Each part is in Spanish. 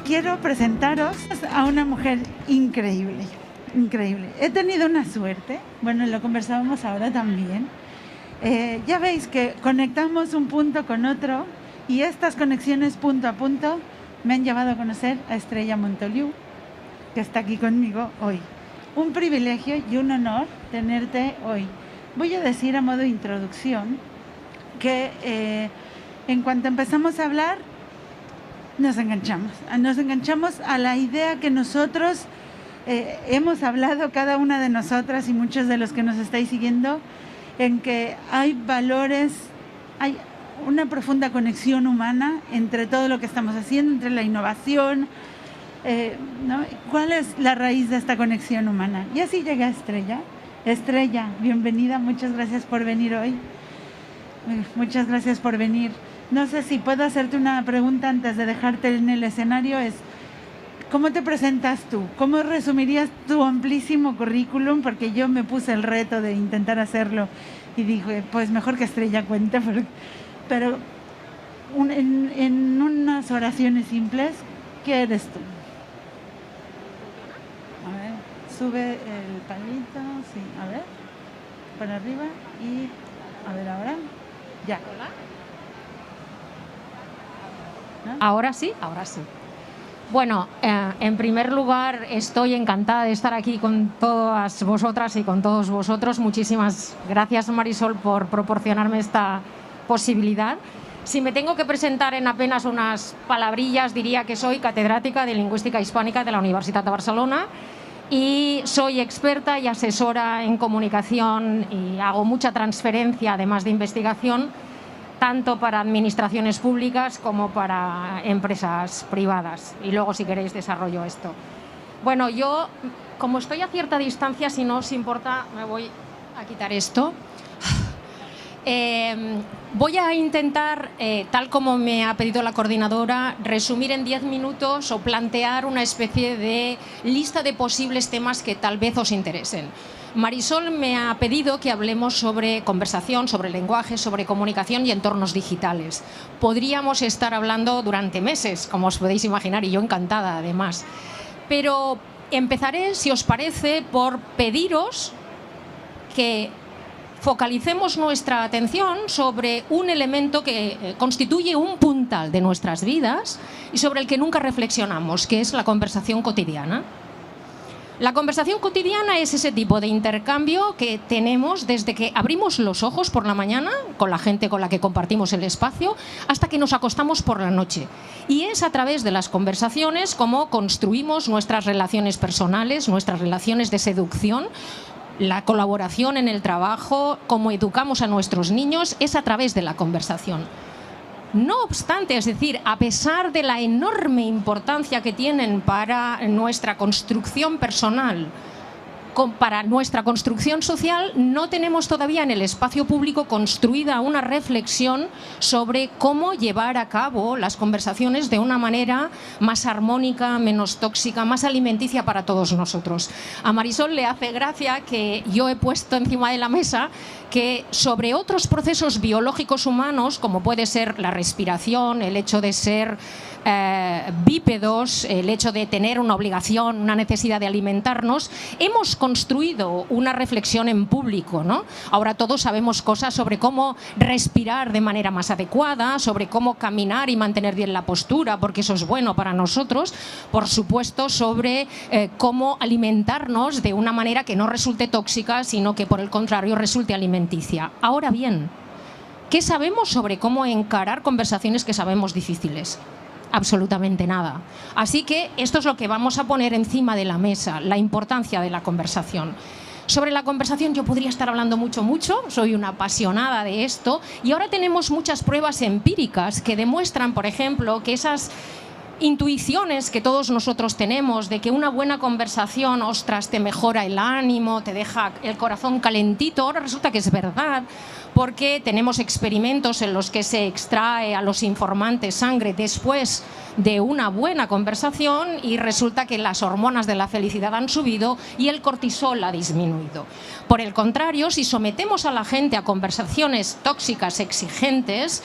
quiero presentaros a una mujer increíble, increíble. He tenido una suerte, bueno, lo conversábamos ahora también. Ya veis que conectamos un punto con otro y estas conexiones punto a punto me han llevado a conocer a Estrella Montoliu, que está aquí conmigo hoy. Un privilegio y un honor tenerte hoy. Voy a decir a modo de introducción que en cuanto empezamos a hablar, nos enganchamos a la idea que nosotros hemos hablado, cada una de nosotras y muchos de los que nos estáis siguiendo, en que hay valores, hay una profunda conexión humana entre todo lo que estamos haciendo, entre la innovación, ¿no? ¿Cuál es la raíz de esta conexión humana? Y así llega Estrella. Estrella, bienvenida, muchas gracias por venir hoy. Muchas gracias por venir. No sé si puedo hacerte una pregunta antes de dejarte en el escenario. ¿Cómo te presentas tú? ¿Cómo resumirías tu amplísimo currículum? Porque yo me puse el reto de intentar hacerlo y dije, pues mejor que Estrella cuente, pero en unas oraciones simples, ¿qué eres tú? A ver, sube el palito, sí, a ver, para arriba y a ver ahora, ya. ¿No? Ahora sí, ahora sí. Bueno, en primer lugar, estoy encantada de estar aquí con todas vosotras y con todos vosotros. Muchísimas gracias, Marisol, por proporcionarme esta posibilidad. Si me tengo que presentar en apenas unas palabrillas, diría que soy catedrática de Lingüística Hispánica de la Universitat de Barcelona y soy experta y asesora en comunicación y hago mucha transferencia, además de investigación, tanto para administraciones públicas como para empresas privadas. Y luego, si queréis, desarrollo esto. Bueno, yo, como estoy a cierta distancia, si no os importa, me voy a quitar esto. Voy a intentar, tal como me ha pedido la coordinadora, resumir en 10 minutos o plantear una especie de lista de posibles temas que tal vez os interesen. Marisol me ha pedido que hablemos sobre conversación, sobre lenguaje, sobre comunicación y entornos digitales. Podríamos estar hablando durante meses, como os podéis imaginar, y yo encantada además. Pero empezaré, si os parece, por pediros que focalicemos nuestra atención sobre un elemento que constituye un puntal de nuestras vidas y sobre el que nunca reflexionamos, que es la conversación cotidiana. La conversación cotidiana es ese tipo de intercambio que tenemos desde que abrimos los ojos por la mañana con la gente con la que compartimos el espacio hasta que nos acostamos por la noche. Y es a través de las conversaciones como construimos nuestras relaciones personales, nuestras relaciones de seducción, la colaboración en el trabajo, cómo educamos a nuestros niños, es a través de la conversación. No obstante, es decir, a pesar de la enorme importancia que tienen para nuestra construcción personal, para nuestra construcción social, no tenemos todavía en el espacio público construida una reflexión sobre cómo llevar a cabo las conversaciones de una manera más armónica, menos tóxica, más alimenticia para todos nosotros. A Marisol le hace gracia que yo he puesto encima de la mesa que sobre otros procesos biológicos humanos, como puede ser la respiración, el hecho de ser bípedos, el hecho de tener una obligación, una necesidad de alimentarnos, hemos construido una reflexión en público, ¿no? Ahora todos sabemos cosas sobre cómo respirar de manera más adecuada, sobre cómo caminar y mantener bien la postura, porque eso es bueno para nosotros, por supuesto, sobre cómo alimentarnos de una manera que no resulte tóxica, sino que por el contrario resulte alimenticia. Ahora bien, ¿qué sabemos sobre cómo encarar conversaciones que sabemos difíciles? Absolutamente nada. Así que esto es lo que vamos a poner encima de la mesa, la importancia de la conversación. Sobre la conversación yo podría estar hablando mucho, soy una apasionada de esto y ahora tenemos muchas pruebas empíricas que demuestran, por ejemplo, que esas intuiciones que todos nosotros tenemos de que una buena conversación, ostras, te mejora el ánimo, te deja el corazón calentito, ahora resulta que es verdad, porque tenemos experimentos en los que se extrae a los informantes sangre después de una buena conversación y resulta que las hormonas de la felicidad han subido y el cortisol ha disminuido. Por el contrario, si sometemos a la gente a conversaciones tóxicas, exigentes,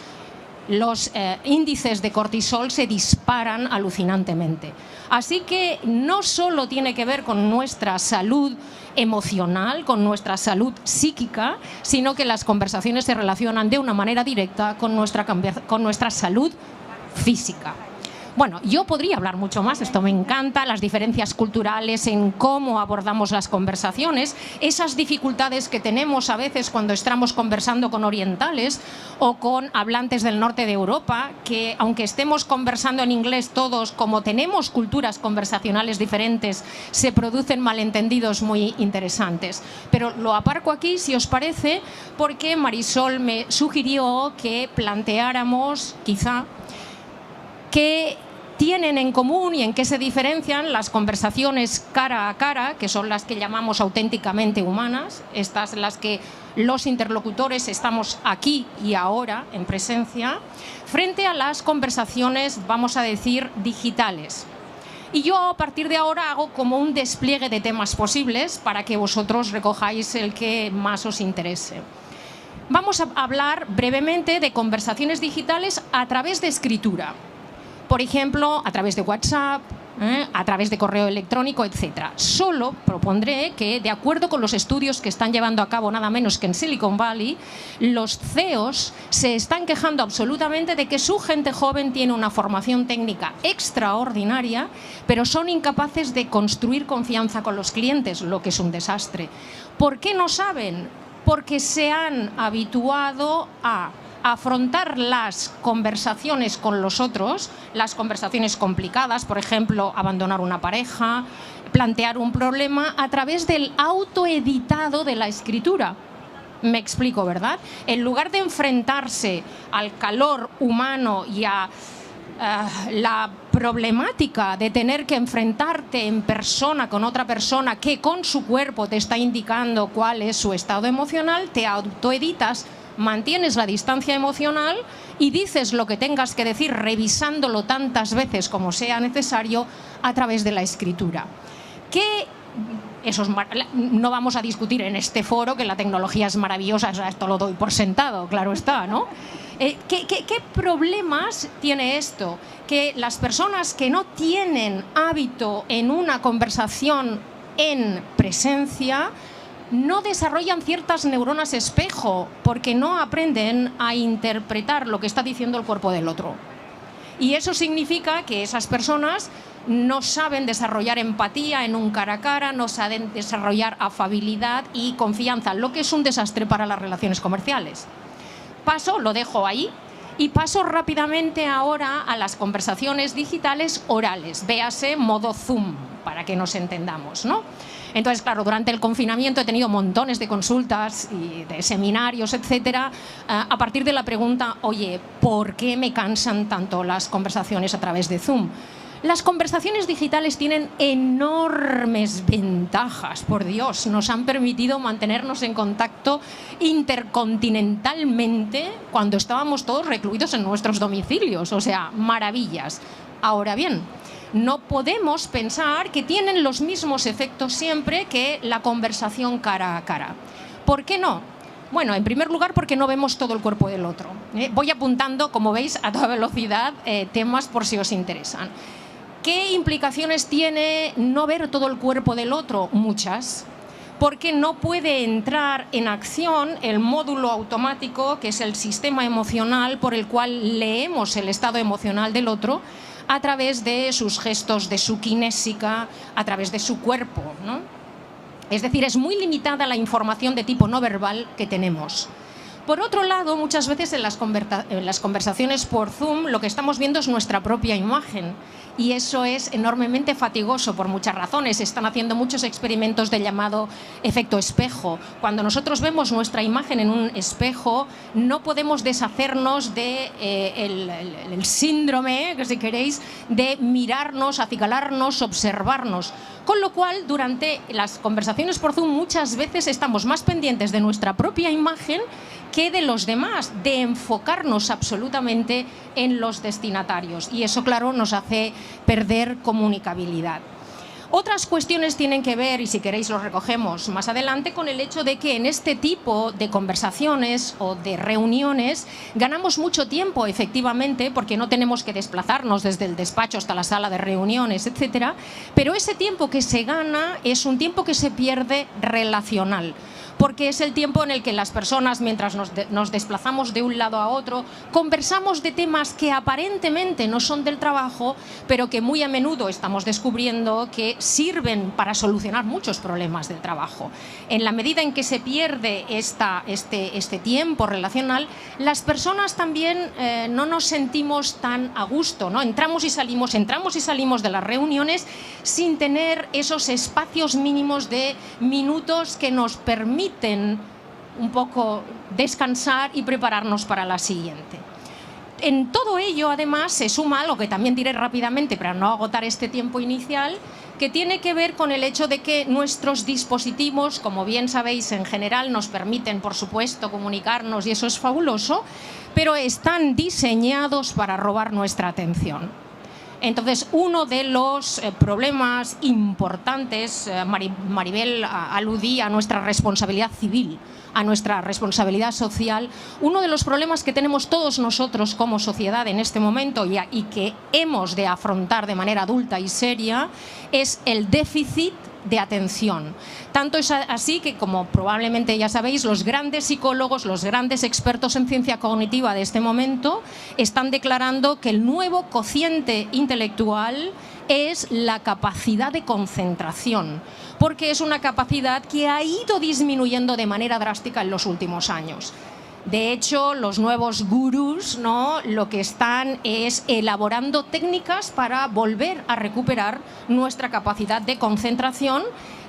los índices de cortisol se disparan alucinantemente. Así que no solo tiene que ver con nuestra salud emocional, con nuestra salud psíquica, sino que las conversaciones se relacionan de una manera directa con nuestra salud física. Bueno, yo podría hablar mucho más, esto me encanta, las diferencias culturales en cómo abordamos las conversaciones, esas dificultades que tenemos a veces cuando estamos conversando con orientales o con hablantes del norte de Europa, que aunque estemos conversando en inglés todos, como tenemos culturas conversacionales diferentes, se producen malentendidos muy interesantes. Pero lo aparco aquí, si os parece, porque Marisol me sugirió que planteáramos, quizá, qué tienen en común y en qué se diferencian las conversaciones cara a cara, que son las que llamamos auténticamente humanas, estas las que los interlocutores estamos aquí y ahora en presencia, frente a las conversaciones, vamos a decir, digitales. Y yo a partir de ahora hago como un despliegue de temas posibles para que vosotros recojáis el que más os interese. Vamos a hablar brevemente de conversaciones digitales a través de escritura. Por ejemplo, a través de WhatsApp, a través de correo electrónico, etc. Solo propondré que, de acuerdo con los estudios que están llevando a cabo nada menos que en Silicon Valley, los CEOs se están quejando absolutamente de que su gente joven tiene una formación técnica extraordinaria, pero son incapaces de construir confianza con los clientes, lo que es un desastre. ¿Por qué no saben? Porque se han habituado a afrontar las conversaciones con los otros, las conversaciones complicadas, por ejemplo, abandonar una pareja, plantear un problema a través del autoeditado de la escritura. Me explico, ¿verdad? En lugar de enfrentarse al calor humano y a la problemática de tener que enfrentarte en persona con otra persona que con su cuerpo te está indicando cuál es su estado emocional, te autoeditas, mantienes la distancia emocional y dices lo que tengas que decir revisándolo tantas veces como sea necesario a través de la escritura. No vamos a discutir en este foro que la tecnología es maravillosa, esto lo doy por sentado, claro está, ¿no? ¿Qué problemas tiene esto? Que las personas que no tienen hábito en una conversación en presencia no desarrollan ciertas neuronas espejo porque no aprenden a interpretar lo que está diciendo el cuerpo del otro. Y eso significa que esas personas no saben desarrollar empatía en un cara a cara, no saben desarrollar afabilidad y confianza, lo que es un desastre para las relaciones comerciales. Lo dejo ahí y paso rápidamente ahora a las conversaciones digitales orales, véase modo Zoom, para que nos entendamos, ¿no? Entonces, claro, durante el confinamiento he tenido montones de consultas y de seminarios, etcétera, a partir de la pregunta, oye, ¿por qué me cansan tanto las conversaciones a través de Zoom? Las conversaciones digitales tienen enormes ventajas, por Dios, nos han permitido mantenernos en contacto intercontinentalmente cuando estábamos todos recluidos en nuestros domicilios, o sea, maravillas. Ahora bien, no podemos pensar que tienen los mismos efectos siempre que la conversación cara a cara. ¿Por qué no? Bueno, en primer lugar porque no vemos todo el cuerpo del otro. Voy apuntando, como veis, a toda velocidad temas por si os interesan. ¿Qué implicaciones tiene no ver todo el cuerpo del otro? Muchas. Porque no puede entrar en acción el módulo automático, que es el sistema emocional por el cual leemos el estado emocional del otro, a través de sus gestos, de su kinésica, a través de su cuerpo, ¿no? Es decir, es muy limitada la información de tipo no verbal que tenemos. Por otro lado, muchas veces en las conversaciones por Zoom lo que estamos viendo es nuestra propia imagen. Y eso es enormemente fatigoso por muchas razones. Están haciendo muchos experimentos de llamado efecto espejo. Cuando nosotros vemos nuestra imagen en un espejo, no podemos deshacernos de el síndrome, que si queréis, de mirarnos, acicalarnos, observarnos. Con lo cual, durante las conversaciones por Zoom muchas veces estamos más pendientes de nuestra propia imagen que de los demás, de enfocarnos absolutamente en los destinatarios. Y eso, claro, nos hace perder comunicabilidad. Otras cuestiones tienen que ver, y si queréis lo recogemos más adelante, con el hecho de que en este tipo de conversaciones o de reuniones ganamos mucho tiempo, efectivamente, porque no tenemos que desplazarnos desde el despacho hasta la sala de reuniones, etcétera, pero ese tiempo que se gana es un tiempo que se pierde relacional, porque es el tiempo en el que las personas, mientras nos desplazamos de un lado a otro, conversamos de temas que aparentemente no son del trabajo, pero que muy a menudo estamos descubriendo que sirven para solucionar muchos problemas del trabajo. En la medida en que se pierde este tiempo relacional, las personas también no nos sentimos tan a gusto, ¿no? Entramos y salimos de las reuniones sin tener esos espacios mínimos de minutos que nos permiten un poco descansar y prepararnos para la siguiente. En todo ello, además, se suma algo que también diré rápidamente para no agotar este tiempo inicial, que tiene que ver con el hecho de que nuestros dispositivos, como bien sabéis, en general nos permiten, por supuesto, comunicarnos, y eso es fabuloso, pero están diseñados para robar nuestra atención. Entonces, uno de los problemas importantes, Maribel aludía a nuestra responsabilidad civil, a nuestra responsabilidad social, uno de los problemas que tenemos todos nosotros como sociedad en este momento y que hemos de afrontar de manera adulta y seria es el déficit de atención. Tanto es así que, como probablemente ya sabéis, los grandes psicólogos, los grandes expertos en ciencia cognitiva de este momento están declarando que el nuevo cociente intelectual es la capacidad de concentración, porque es una capacidad que ha ido disminuyendo de manera drástica en los últimos años. De hecho, los nuevos gurús, ¿no?, lo que están es elaborando técnicas para volver a recuperar nuestra capacidad de concentración,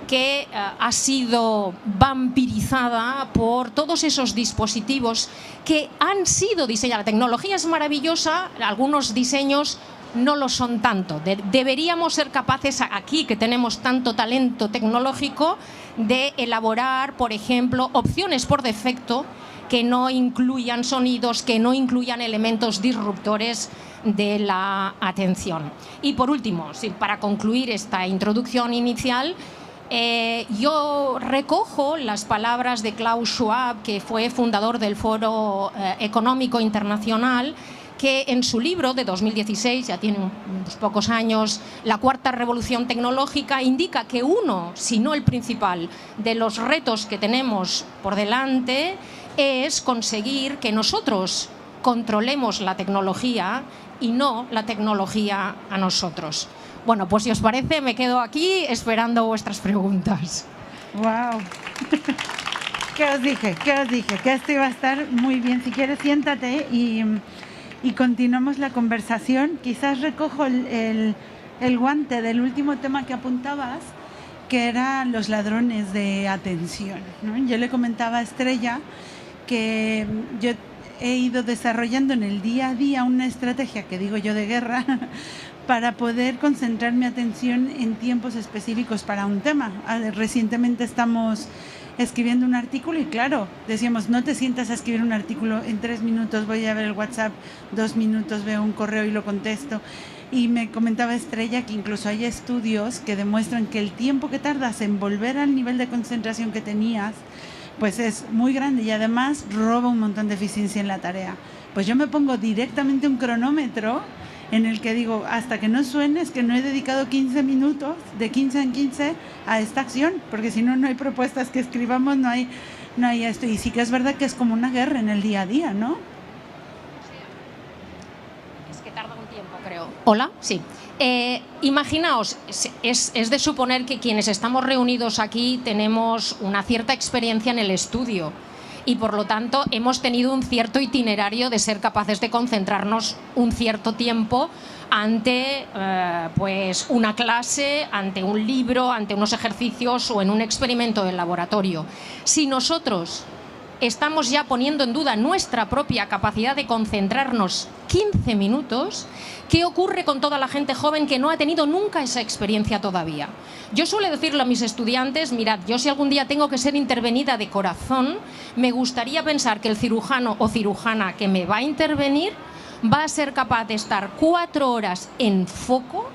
que ha sido vampirizada por todos esos dispositivos que han sido diseñados. La tecnología es maravillosa, algunos diseños no lo son tanto. Deberíamos ser capaces aquí, que tenemos tanto talento tecnológico, de elaborar, por ejemplo, opciones por defecto que no incluyan sonidos, que no incluyan elementos disruptores de la atención. Y por último, para concluir esta introducción inicial, yo recojo las palabras de Klaus Schwab, que fue fundador del Foro Económico Internacional, que en su libro de 2016, ya tiene unos pocos años, La Cuarta Revolución Tecnológica, indica que uno, si no el principal, de los retos que tenemos por delante es conseguir que nosotros controlemos la tecnología y no la tecnología a nosotros. Bueno, pues si os parece, me quedo aquí esperando vuestras preguntas. ¡Wow! ¿Qué os dije? Que esto iba a estar muy bien. Si quieres, siéntate y continuamos la conversación. Quizás recojo el guante del último tema que apuntabas, que eran los ladrones de atención, ¿no? Yo le comentaba a Estrella que yo he ido desarrollando en el día a día una estrategia, que digo yo, de guerra, para poder concentrar mi atención en tiempos específicos para un tema. Recientemente estamos escribiendo un artículo y claro, decíamos, no te sientas a escribir un artículo en 3 minutos, voy a ver el WhatsApp, 2 minutos veo un correo y lo contesto. Y me comentaba Estrella que incluso hay estudios que demuestran que el tiempo que tardas en volver al nivel de concentración que tenías, pues es muy grande y además roba un montón de eficiencia en la tarea. Pues yo me pongo directamente un cronómetro en el que digo, hasta que no suene, es que no he dedicado 15 minutos, de 15 en 15, a esta acción, porque si no, no hay propuestas que escribamos, no hay esto. Y sí que es verdad que es como una guerra en el día a día, ¿no? Es que tarda un tiempo, creo. ¿Hola? Sí. Imaginaos, es de suponer que quienes estamos reunidos aquí tenemos una cierta experiencia en el estudio y por lo tanto hemos tenido un cierto itinerario de ser capaces de concentrarnos un cierto tiempo ante pues una clase, ante un libro, ante unos ejercicios o en un experimento de laboratorio. Si nosotros estamos ya poniendo en duda nuestra propia capacidad de concentrarnos 15 minutos, ¿qué ocurre con toda la gente joven que no ha tenido nunca esa experiencia todavía? Yo suelo decirle a mis estudiantes, mirad, yo si algún día tengo que ser intervenida de corazón, me gustaría pensar que el cirujano o cirujana que me va a intervenir va a ser capaz de estar 4 horas en foco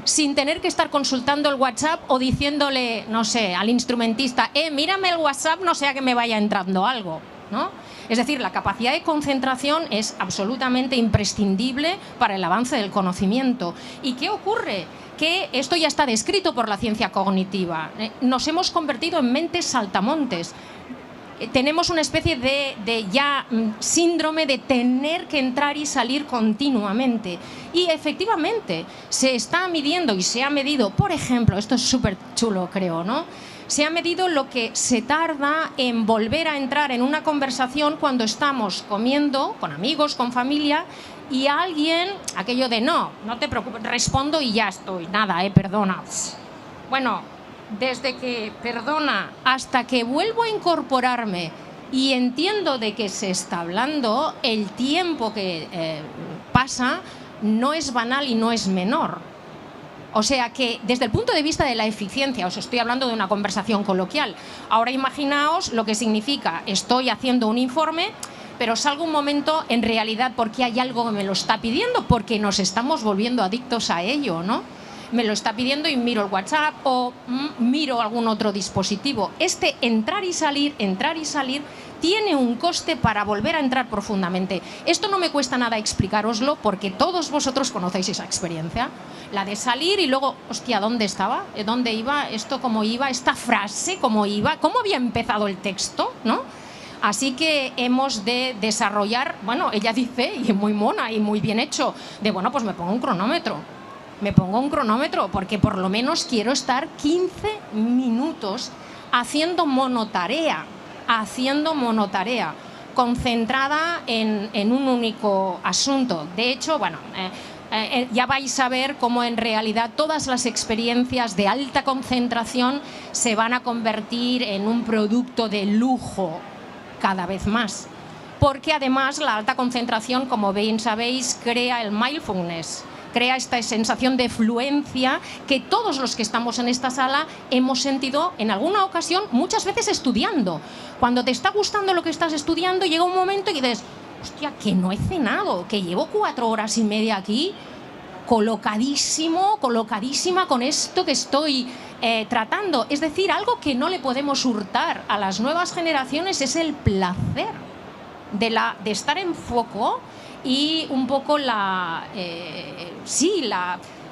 sin tener que estar consultando el WhatsApp o diciéndole, no sé, al instrumentista, mírame el WhatsApp, no sea que me vaya entrando algo, ¿no? Es decir, la capacidad de concentración es absolutamente imprescindible para el avance del conocimiento. ¿Y qué ocurre? Que esto ya está descrito por la ciencia cognitiva. Nos hemos convertido en mentes saltamontes. Tenemos una especie de ya síndrome de tener que entrar y salir continuamente. Y efectivamente se está midiendo y se ha medido, por ejemplo, esto es súper chulo creo, ¿no? Se ha medido lo que se tarda en volver a entrar en una conversación cuando estamos comiendo con amigos, con familia, y alguien, aquello de no te preocupes, respondo y ya estoy, nada, perdona. Bueno, desde que perdona hasta que vuelvo a incorporarme y entiendo de qué se está hablando, el tiempo que pasa no es banal y no es menor. O sea que desde el punto de vista de la eficiencia, os estoy hablando de una conversación coloquial. Ahora imaginaos lo que significa, estoy haciendo un informe, pero salgo un momento en realidad porque hay algo que me lo está pidiendo, porque nos estamos volviendo adictos a ello, ¿no? Me lo está pidiendo y miro el WhatsApp o miro algún otro dispositivo. Este entrar y salir tiene un coste para volver a entrar profundamente. Esto no me cuesta nada explicároslo porque todos vosotros conocéis esa experiencia. La de salir y luego, hostia, ¿dónde estaba? ¿Dónde iba? ¿Esto cómo iba? ¿Esta frase cómo iba? ¿Cómo había empezado el texto? ¿No? Así que hemos de desarrollar, bueno, ella dice, y muy mona y muy bien hecho, de bueno, pues me pongo un cronómetro. Me pongo un cronómetro porque por lo menos quiero estar 15 minutos haciendo monotarea, concentrada en un único asunto. De hecho, bueno, ya vais a ver cómo en realidad todas las experiencias de alta concentración se van a convertir en un producto de lujo cada vez más. Porque además la alta concentración, como bien sabéis, crea el mindfulness, crea esta sensación de fluencia que todos los que estamos en esta sala hemos sentido en alguna ocasión, muchas veces estudiando. Cuando te está gustando lo que estás estudiando, llega un momento y dices, hostia, que no he cenado, que llevo 4 horas y media aquí, colocadísima con esto que estoy tratando. Es decir, algo que no le podemos hurtar a las nuevas generaciones es el placer de estar en foco y un poco la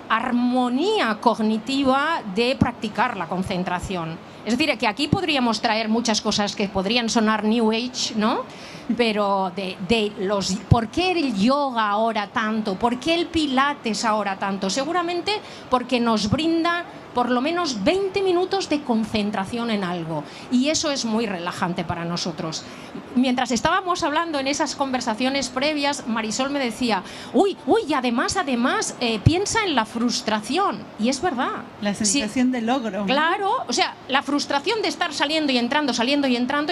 armonía cognitiva de practicar la concentración. Es decir, que aquí podríamos traer muchas cosas que podrían sonar New Age, ¿no? Pero ¿por qué el yoga ahora tanto? ¿Por qué el pilates ahora tanto? Seguramente porque nos brinda por lo menos 20 minutos de concentración en algo. Y eso es muy relajante para nosotros. Mientras estábamos hablando en esas conversaciones previas, Marisol me decía, uy, además, piensa en la frustración. Y es verdad. La sensación de logro. Claro, o sea, la frustración de estar saliendo y entrando,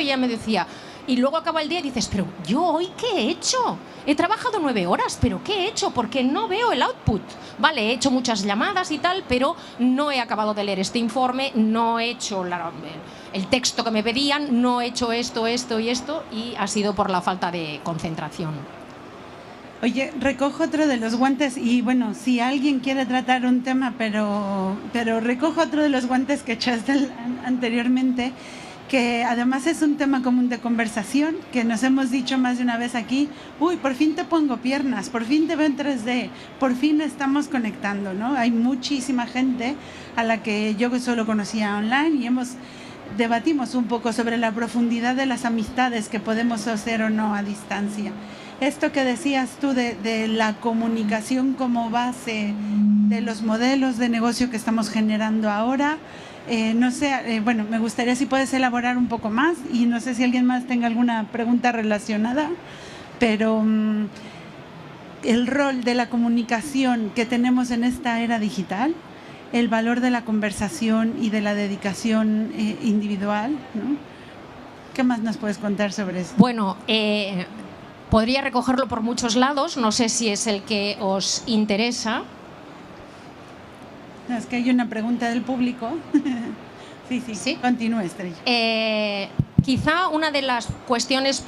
y ella me decía, y luego acaba el día y dices, pero ¿yo hoy qué he hecho? He trabajado 9 horas, pero ¿qué he hecho? Porque no veo el output. Vale, he hecho muchas llamadas y tal, pero no he acabado de leer este informe, no he hecho el texto que me pedían, no he hecho esto y esto, y ha sido por la falta de concentración. Oye, recojo otro de los guantes y bueno, si alguien quiere tratar un tema, pero recojo otro de los guantes que echaste anteriormente, que además es un tema común de conversación, que nos hemos dicho más de una vez aquí, uy, por fin te pongo piernas, por fin te veo en 3D, por fin estamos conectando, ¿no? Hay muchísima gente a la que yo solo conocía online y debatimos un poco sobre la profundidad de las amistades que podemos hacer o no a distancia. Esto que decías tú de la comunicación como base de los modelos de negocio que estamos generando ahora, no sé, bueno, me gustaría si puedes elaborar un poco más y no sé si alguien más tenga alguna pregunta relacionada, pero el rol de la comunicación que tenemos en esta era digital, el valor de la conversación y de la dedicación individual, ¿no? ¿Qué más nos puedes contar sobre eso? Bueno, podría recogerlo por muchos lados, no sé si es el que os interesa. Es que hay una pregunta del público. Sí. Continúa, Estrella. Quizá una de las cuestiones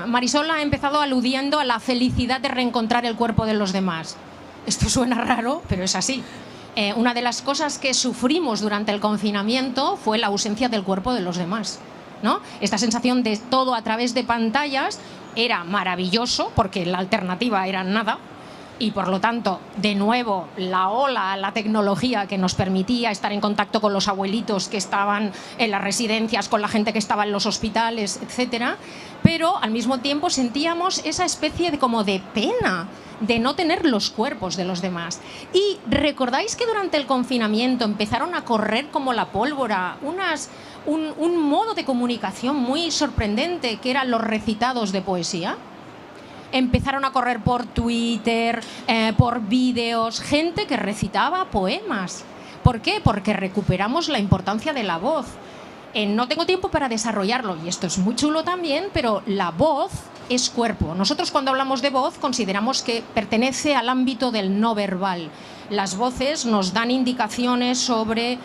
Marisol ha empezado aludiendo a la felicidad de reencontrar el cuerpo de los demás. Esto suena raro, pero es así. Una de las cosas que sufrimos durante el confinamiento fue la ausencia del cuerpo de los demás, ¿no? Esta sensación de todo a través de pantallas era maravilloso, porque la alternativa era nada. Y por lo tanto, de nuevo, la ola, la tecnología que nos permitía estar en contacto con los abuelitos que estaban en las residencias, con la gente que estaba en los hospitales, etcétera. Pero al mismo tiempo sentíamos esa especie de como de pena de no tener los cuerpos de los demás. Y recordáis que durante el confinamiento empezaron a correr como la pólvora un modo de comunicación muy sorprendente, que eran los recitados de poesía. Empezaron a correr por Twitter, por vídeos, gente que recitaba poemas. ¿Por qué? Porque recuperamos la importancia de la voz. No tengo tiempo para desarrollarlo, y esto es muy chulo también, pero la voz es cuerpo. Nosotros, cuando hablamos de voz, consideramos que pertenece al ámbito del no verbal. Las voces nos dan indicaciones sobre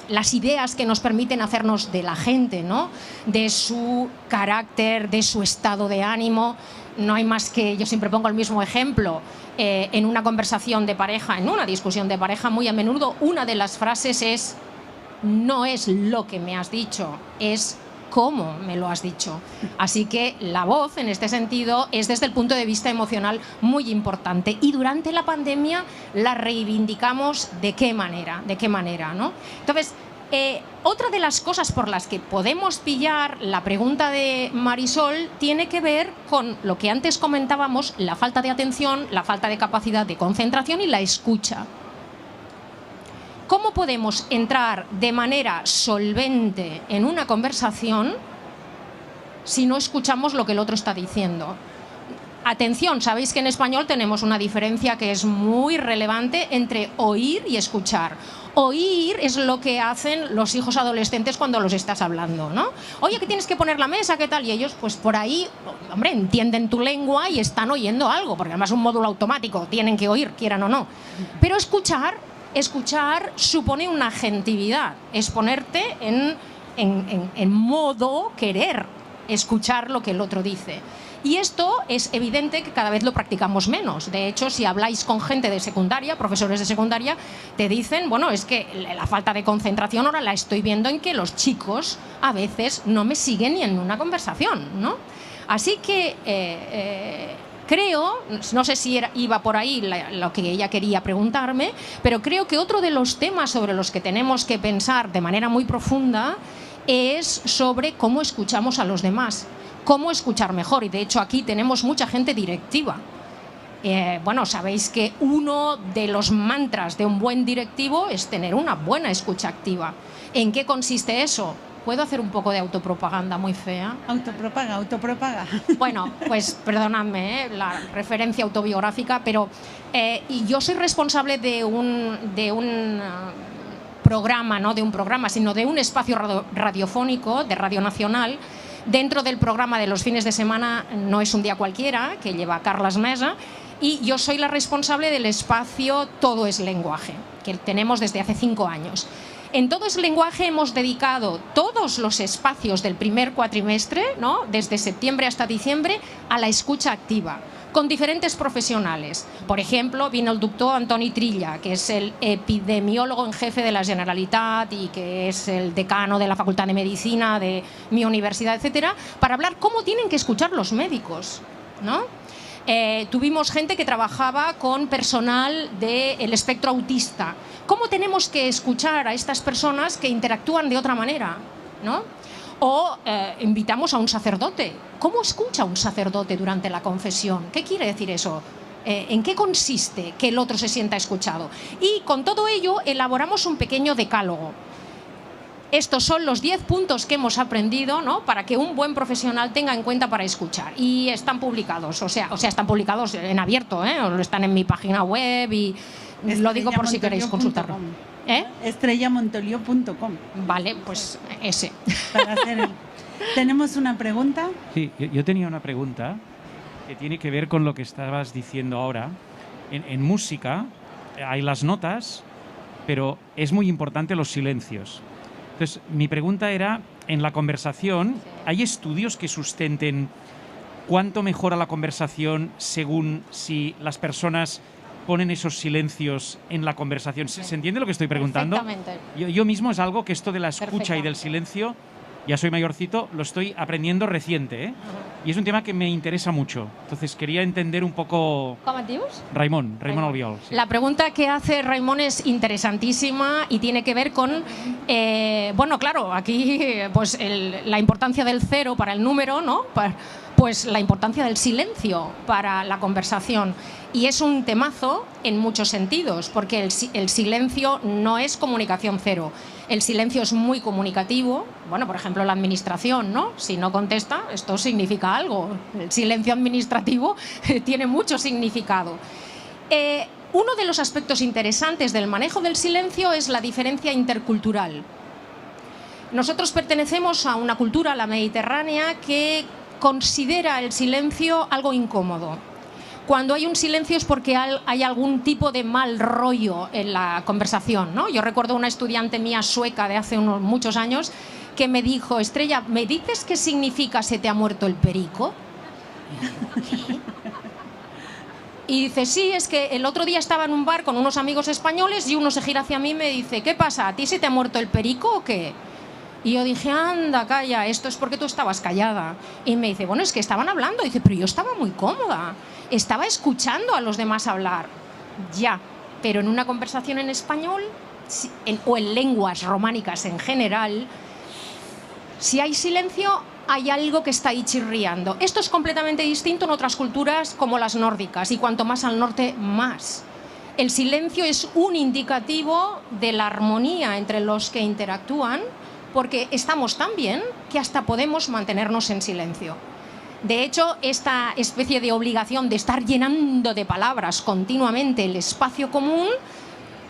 las ideas que nos permiten hacernos de la gente, ¿no? De su carácter, de su estado de ánimo. No hay más que, yo siempre pongo el mismo ejemplo, en una conversación de pareja, en una discusión de pareja, muy a menudo una de las frases es: no es lo que me has dicho, es cómo me lo has dicho. Así que la voz, en este sentido, es desde el punto de vista emocional muy importante. Y durante la pandemia la reivindicamos de qué manera, ¿no? Entonces, otra de las cosas por las que podemos pillar la pregunta de Marisol tiene que ver con lo que antes comentábamos, la falta de atención, la falta de capacidad de concentración y la escucha. ¿Cómo podemos entrar de manera solvente en una conversación si no escuchamos lo que el otro está diciendo? Atención, sabéis que en español tenemos una diferencia que es muy relevante entre oír y escuchar. Oír es lo que hacen los hijos adolescentes cuando los estás hablando, ¿no? Oye, que tienes que poner la mesa, ¿qué tal? Y ellos, pues por ahí, hombre, entienden tu lengua y están oyendo algo, porque además es un módulo automático, tienen que oír, quieran o no. Pero escuchar supone una agentividad, es ponerte en modo querer escuchar lo que el otro dice. Y esto es evidente que cada vez lo practicamos menos. De hecho, si habláis con gente de secundaria, profesores de secundaria, te dicen, bueno, es que la falta de concentración ahora la estoy viendo en que los chicos a veces no me siguen ni en una conversación, ¿no? Así que creo, no sé si iba por ahí lo que ella quería preguntarme, pero creo que otro de los temas sobre los que tenemos que pensar de manera muy profunda es sobre cómo escuchamos a los demás. Cómo escuchar mejor, y de hecho aquí tenemos mucha gente directiva. Bueno, sabéis que uno de los mantras de un buen directivo es tener una buena escucha activa. ¿En qué consiste eso? ¿Puedo hacer un poco de autopropaganda muy fea? Autopropaga. Bueno, pues perdonadme la referencia autobiográfica, pero y yo soy responsable de un programa, no de un programa, sino de un espacio radiofónico de Radio Nacional. Dentro del programa de los fines de semana No es un día cualquiera, que lleva Carles Mesa, y yo soy la responsable del espacio Todo es lenguaje, que tenemos desde hace 5 años. En Todo es lenguaje hemos dedicado todos los espacios del primer cuatrimestre, ¿no?, desde septiembre hasta diciembre, a la escucha activa, con diferentes profesionales. Por ejemplo, vino el doctor Antoni Trilla, que es el epidemiólogo en jefe de la Generalitat y que es el decano de la Facultad de Medicina de mi universidad, etcétera, para hablar cómo tienen que escuchar los médicos, ¿no? Tuvimos gente que trabajaba con personal del espectro autista. ¿Cómo tenemos que escuchar a estas personas que interactúan de otra manera, ¿no? O invitamos a un sacerdote. ¿Cómo escucha un sacerdote durante la confesión? ¿Qué quiere decir eso? ¿En qué consiste que el otro se sienta escuchado? Y con todo ello elaboramos un pequeño decálogo. Estos son los 10 puntos que hemos aprendido, ¿no?, para que un buen profesional tenga en cuenta para escuchar. Y están publicados, o sea, están publicados en abierto, están en mi página web y lo digo por si queréis consultarlo. estrellamontolio.com. Vale, pues ese. ¿Tenemos una pregunta? Sí, yo tenía una pregunta que tiene que ver con lo que estabas diciendo ahora. En música hay las notas, pero es muy importante los silencios. Entonces, mi pregunta era, en la conversación, ¿hay estudios que sustenten cuánto mejora la conversación según si las personas ponen esos silencios en la conversación? ¿Se entiende lo que estoy preguntando? Perfectamente. Yo mismo es algo que esto de la escucha y Perfectamente. del silencio, ya soy mayorcito, lo estoy aprendiendo reciente, ¿eh? Y es un tema que me interesa mucho. Entonces quería entender un poco... ¿Cómo te dius? Raimon Albiol. Sí. La pregunta que hace Raimon es interesantísima y tiene que ver con, bueno, claro, aquí pues la importancia del cero para el número, ¿no? Pues la importancia del silencio para la conversación. Y es un temazo en muchos sentidos, porque el silencio no es comunicación cero. El silencio es muy comunicativo. Bueno, por ejemplo, la administración, ¿no? Si no contesta, esto significa algo. El silencio administrativo tiene mucho significado. Uno de los aspectos interesantes del manejo del silencio es la diferencia intercultural. Nosotros pertenecemos a una cultura, la mediterránea, que considera el silencio algo incómodo. Cuando hay un silencio es porque hay algún tipo de mal rollo en la conversación, ¿no? Yo recuerdo una estudiante mía sueca de hace muchos años que me dijo: Estrella, ¿me dices qué significa se te ha muerto el perico? ¿Qué? Y dice: sí, es que el otro día estaba en un bar con unos amigos españoles y uno se gira hacia mí y me dice: ¿qué pasa? ¿A ti se te ha muerto el perico o qué? Y yo dije: anda, calla, esto es porque tú estabas callada. Y me dice: bueno, es que estaban hablando. Y dice: pero yo estaba muy cómoda, estaba escuchando a los demás hablar. Ya, pero en una conversación en español o en lenguas románicas en general, si hay silencio, hay algo que está ahí chirriando. Esto es completamente distinto en otras culturas como las nórdicas, y cuanto más al norte, más. El silencio es un indicativo de la armonía entre los que interactúan, porque estamos tan bien que hasta podemos mantenernos en silencio. De hecho, esta especie de obligación de estar llenando de palabras continuamente el espacio común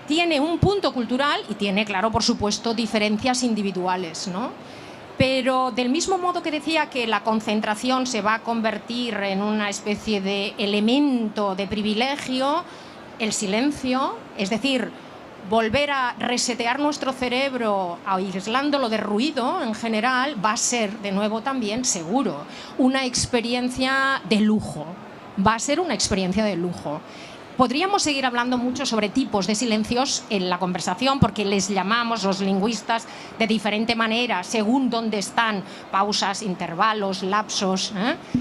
tiene un punto cultural y tiene, claro, por supuesto, diferencias individuales, ¿no? Pero del mismo modo que decía que la concentración se va a convertir en una especie de elemento de privilegio, el silencio, es decir, volver a resetear nuestro cerebro aislándolo de ruido en general, va a ser de nuevo también, seguro, una experiencia de lujo. Va a ser una experiencia de lujo. Podríamos seguir hablando mucho sobre tipos de silencios en la conversación, porque les llamamos los lingüistas de diferente manera según dónde están, pausas, intervalos, lapsos,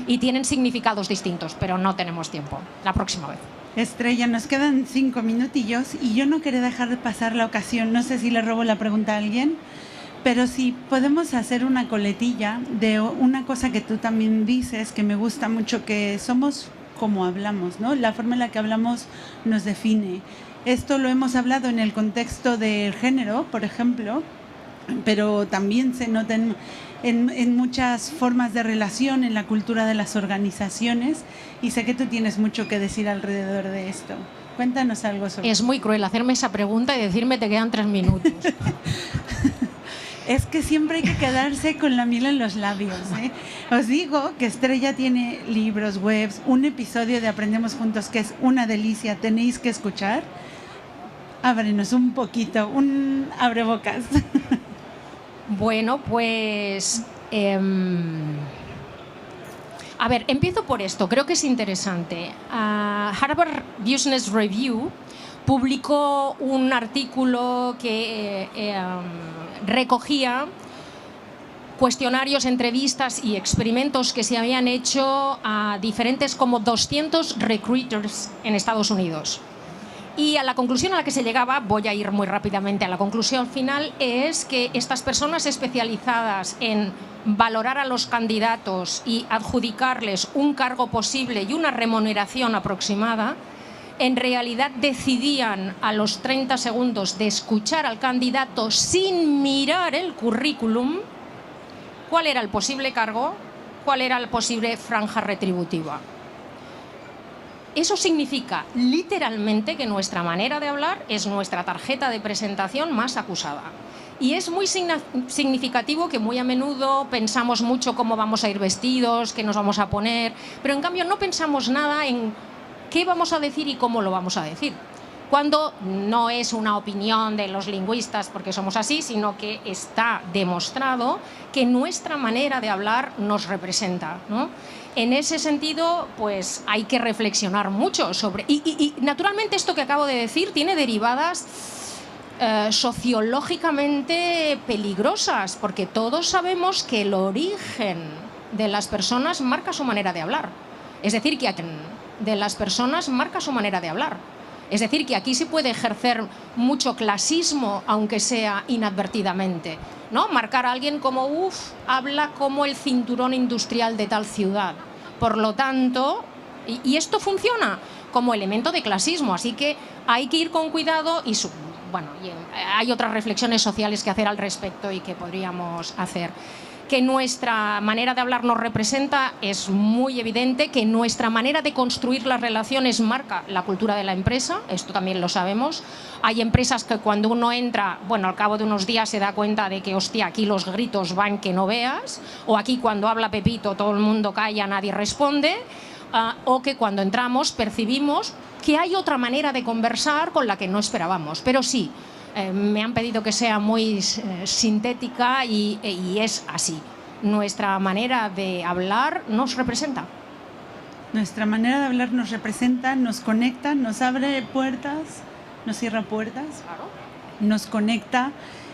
y tienen significados distintos, pero no tenemos tiempo. La próxima vez. Estrella, nos quedan 5 minutillos y yo no quería dejar de pasar la ocasión. No sé si le robo la pregunta a alguien, pero si podemos hacer una coletilla de una cosa que tú también dices, que me gusta mucho, que somos como hablamos, ¿no? La forma en la que hablamos nos define. Esto lo hemos hablado en el contexto del género, por ejemplo, pero también se nota en muchas formas de relación, en la cultura de las organizaciones, y sé que tú tienes mucho que decir alrededor de esto. Cuéntanos algo sobre Es muy cruel hacerme esa pregunta y decirme te quedan 3 minutos. Es que siempre hay que quedarse con la miel en los labios, ¿eh? Os digo que Estrella tiene libros, webs, un episodio de Aprendemos Juntos que es una delicia, tenéis que escuchar. Ábrenos un poquito, un abrebocas. Bueno, pues... a ver, empiezo por esto, creo que es interesante. Harvard Business Review publicó un artículo que recogía cuestionarios, entrevistas y experimentos que se habían hecho a diferentes como 200 recruiters en Estados Unidos. Y a la conclusión a la que se llegaba, voy a ir muy rápidamente a la conclusión final, es que estas personas especializadas en valorar a los candidatos y adjudicarles un cargo posible y una remuneración aproximada, en realidad decidían a los 30 segundos de escuchar al candidato sin mirar el currículum cuál era el posible cargo, cuál era la posible franja retributiva. Eso significa literalmente que nuestra manera de hablar es nuestra tarjeta de presentación más acusada. Y es muy significativo que muy a menudo pensamos mucho cómo vamos a ir vestidos, qué nos vamos a poner, pero en cambio no pensamos nada en qué vamos a decir y cómo lo vamos a decir. Cuando no es una opinión de los lingüistas porque somos así, sino que está demostrado que nuestra manera de hablar nos representa, ¿no? En ese sentido, pues hay que reflexionar mucho sobre... Y naturalmente esto que acabo de decir tiene derivadas sociológicamente peligrosas, porque todos sabemos que el origen de las personas marca su manera de hablar. Es decir, que de las personas marca su manera de hablar. Es decir, que aquí se puede ejercer mucho clasismo, aunque sea inadvertidamente, ¿no? Marcar a alguien como, habla como el cinturón industrial de tal ciudad. Por lo tanto, y esto funciona como elemento de clasismo, así que hay que ir con cuidado y hay otras reflexiones sociales que hacer al respecto y que podríamos hacer. Que nuestra manera de hablar nos representa es muy evidente, que nuestra manera de construir las relaciones marca la cultura de la empresa, esto también lo sabemos. Hay empresas que cuando uno entra, al cabo de unos días se da cuenta de que, hostia, aquí los gritos van que no veas, o aquí cuando habla Pepito todo el mundo calla, nadie responde, o que cuando entramos percibimos que hay otra manera de conversar con la que no esperábamos, pero sí. Me han pedido que sea muy sintética y es así. Nuestra manera de hablar nos representa. Nuestra manera de hablar nos representa, nos conecta, nos abre puertas, nos cierra puertas, claro. Nos conecta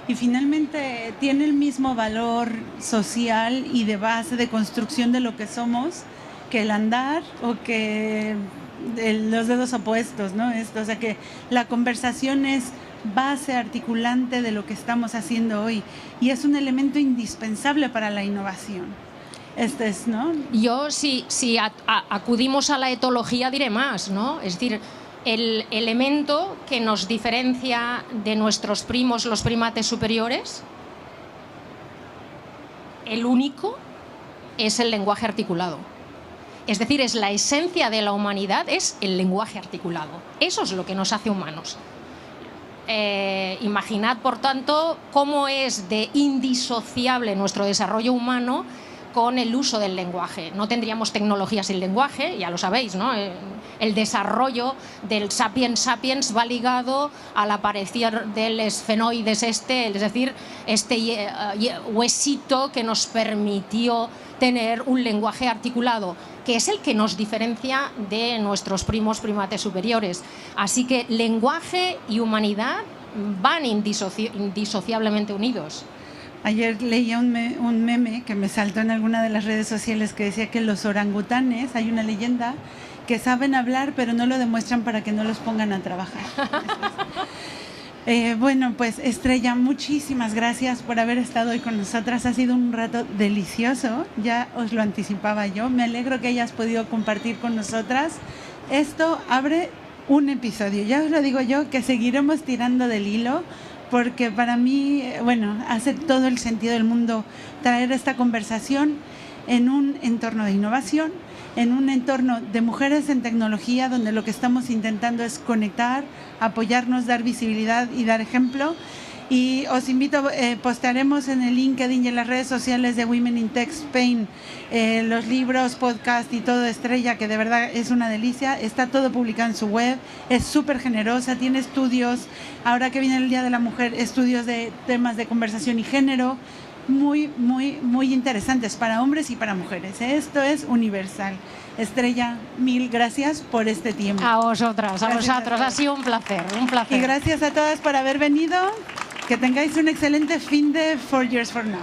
y finalmente tiene el mismo valor social y de base de construcción de lo que somos que el andar o que los dedos opuestos, ¿no? O sea que la conversación es base articulante de lo que estamos haciendo hoy y es un elemento indispensable para la innovación. ¿No? Yo si acudimos a la etología diré más, ¿no? Es decir, el elemento que nos diferencia de nuestros primos, los primates superiores, el único, es el lenguaje articulado. Es decir, es la esencia de la humanidad, es el lenguaje articulado. Eso es lo que nos hace humanos. Imaginad, por tanto, cómo es de indisociable nuestro desarrollo humano con el uso del lenguaje. No tendríamos tecnología sin lenguaje, ya lo sabéis, ¿no? El desarrollo del sapiens sapiens va ligado al aparecer del esfenoides es decir, este huesito que nos permitió tener un lenguaje articulado, que es el que nos diferencia de nuestros primos primates superiores. Así que lenguaje y humanidad van indisociablemente unidos. Ayer leía un meme que me saltó en alguna de las redes sociales que decía que los orangutanes, hay una leyenda, que saben hablar pero no lo demuestran para que no los pongan a trabajar. Pues Estrella, muchísimas gracias por haber estado hoy con nosotras. Ha sido un rato delicioso, ya os lo anticipaba yo. Me alegro que hayas podido compartir con nosotras. Esto abre un episodio, ya os lo digo yo, que seguiremos tirando del hilo, porque para mí, hace todo el sentido del mundo traer esta conversación en un entorno de innovación, en un entorno de mujeres en tecnología, donde lo que estamos intentando es conectar, apoyarnos, dar visibilidad y dar ejemplo. Y os invito, postearemos en el LinkedIn y en las redes sociales de Women in Tech Spain los libros, podcast y todo de Estrella, que de verdad es una delicia. Está todo publicado en su web, es súper generosa, tiene estudios, ahora que viene el Día de la Mujer, estudios de temas de conversación y género, muy, muy, muy interesantes para hombres y para mujeres. Esto es universal. Estrella, mil gracias por este tiempo. A vosotras, a vosotros, ha sido un placer, un placer. Y gracias a todas por haber venido. Que tengáis un excelente fin de 4 Years for Now.